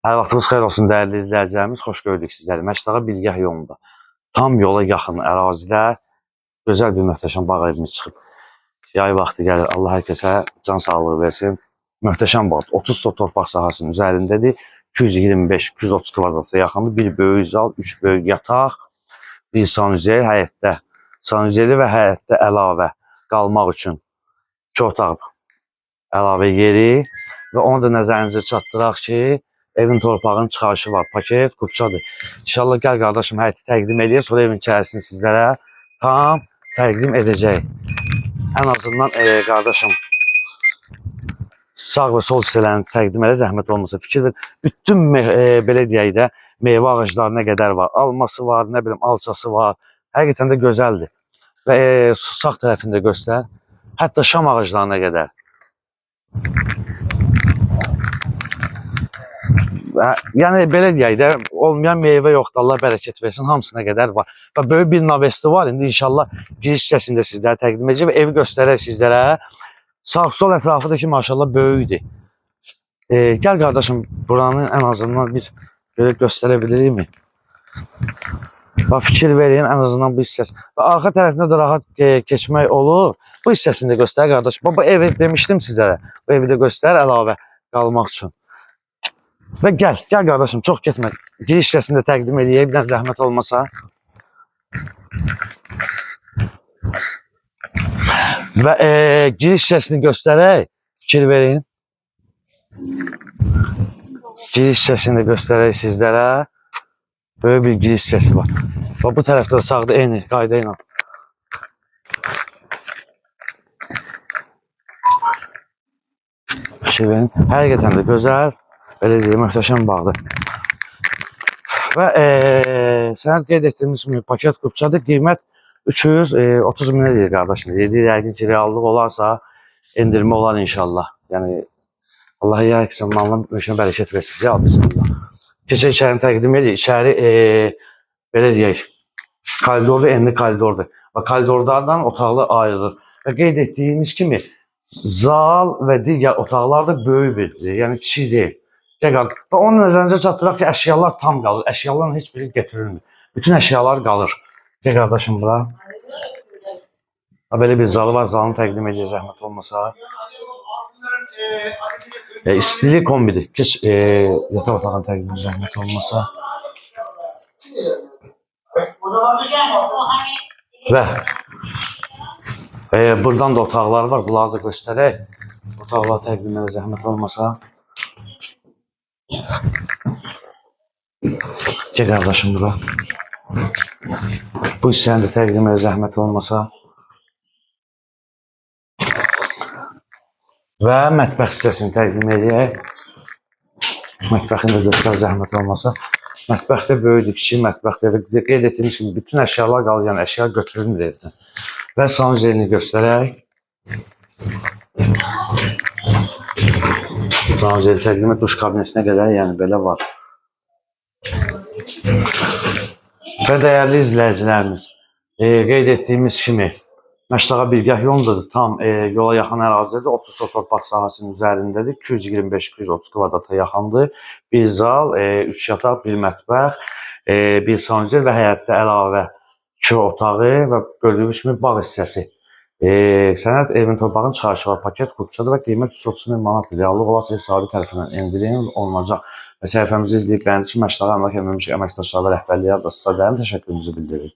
Hər vaxtınız xeyir olsun dəyərli izləyicilərimiz. Xoş gördük sizləri. Məşdağa Bilgəh yolunda tam yola yaxın ərazidə gözəl bir möhtəşəm bağ evimiz çıxıb. Yay vaxtı gəlir. Allah hər kəsə can sağlığı versin. Möhtəşəm bağ. 30 sot torpaq sahəsinin üzərindədir. 225-230 kvadrata yaxındır. Bir böyük zal, 3 böyük yataq, bir sanuzel həyətdə. Sanuzeli və həyətdə əlavə qalmaq üçün 2 otaq əlavə yeri və onu da nəzərinizə çatdıraq ki, evin torpağının çıxarışı var. Paket, kupçadır. İnşallah gəl qardaşım həyəti təqdim edək. Sonra evin içərisini sizlərə tam təqdim edəcək. Ən azından qardaşım sağ və sol hissələrini təqdim edə zəhmət olmasa fikir ver. Bütün belə deyək də meyvə ağacları nə qədər var. Alması var, nə bilim alçası var. Həqiqətən də gözəldir. Və sağ tərəfində göstər. Hətta şam ağaclarına qədər. Yəni belə deyək də olmayan meyvə yoxdur. Allah bərəkət versin. Hamısına qədər var. Və böyük bir navesti var. İndi inşallah giriş hissəsində sizlərə təqdim edəcəm və evi göstərək sizlərə. Sağ sol ətrafı da ki maşallah böyükdür. Gəl qardaşım buranı ən azından bir belə göstərə bilirikmi? Fikir verin ən azından bu hissəsi. Və arxa tərəfində də rahat keçmək olur. Bu hissəsini də göstər qardaşım. Bu evi demişdim sizlərə. Bu evi də göstər əlavə qalmaq üçün. Və gəl qardaşım, çox getmə. Giriş hissəsində təqdim edəyək, bir zəhmət olmasa. Və giriş hissəsini göstərək, fikir verin. Giriş hissəsini də göstərək sizlərə. Böyük bir giriş hissəsi var. Və bu tərəfdə də sağda eyni qayda ilə. Fikir verin. Həqiqətən də gözəl. Belə deyək, möhtəşəm bağdır. Və sənət qeyd etdiyimiz kimi paket kupçadır. Qiymət 330 minə deyir qardaşım. Deyir, yəqin ki, reallıq olarsa endirmə olar inşallah. Yəni, Allah hər kəsin malına müşünə bərəkət versin. Ya, bismillah. Keçək içərini təqdim edir. İçəri, belə deyək, koridordur, enli koridordur. Və koridorlardan otaqlı ayrılır. Və qeyd etdiyimiz kimi, zal və digər otaqlar da böyük bir, yəni kiçik deyil. Və onun nəzərinizə çatdıraq ki, əşyalar tam qalır. Əşyaların heç biri getirilmir. Bütün əşyalar qalır. Gəl qardaşım bura. Belə bir zalı var. Zalını təqdim edəcək zəhmət olmasa. İstili kombidir. Keç yataq otağını təqdim edəcək zəhmət olmasa. Və buradan da otaqlar var. Bunları da göstərək. Otaqlar təqdim edəcək zəhmət olmasa. Gəl qardaşım bura. Bu hissəni də təqdim edə zəhmət olmasa. Və mətbəx hissəsini təqdim edək. Mətbəxini də göstər zəhmət olmasa. Mətbəx də böyükdür, kiçik mətbəxdir. Qeyd etdiyimiz kimi bütün əşyalar qalır, yəni əşya götürülmür evdən. Və sanuzelini göstərək. Sanuzeli təqdim et, duş kabinetinə qədər, yəni belə var. Və dəyərli izləyicilərimiz, qeyd etdiyimiz kimi Məşdağa Bilgəh yolundadır, tam yola yaxın ərazidir, 30 sot torpaq sahəsinin üzərindədir, 225-230 kvadrata yaxındır, bir zal, 3 yataq, bir mətbəx, bir sanuzel və həyətdə əlavə 2 otağı və gördüyünüz kimi bağ hissəsi. Sənət evin torpağının çıxarışı var, paket kupçadır və qiymət 130 min manatdır. Reallıq olarsa hesabı tərəfindən endirim olunacaq. Və səhifəmizi izləyib bəyəndiyiniz üçün Məşdağa Əmlak Əməkdaşları və rəhbərliyə adına sizə təşəkkürümüzü bildiririk.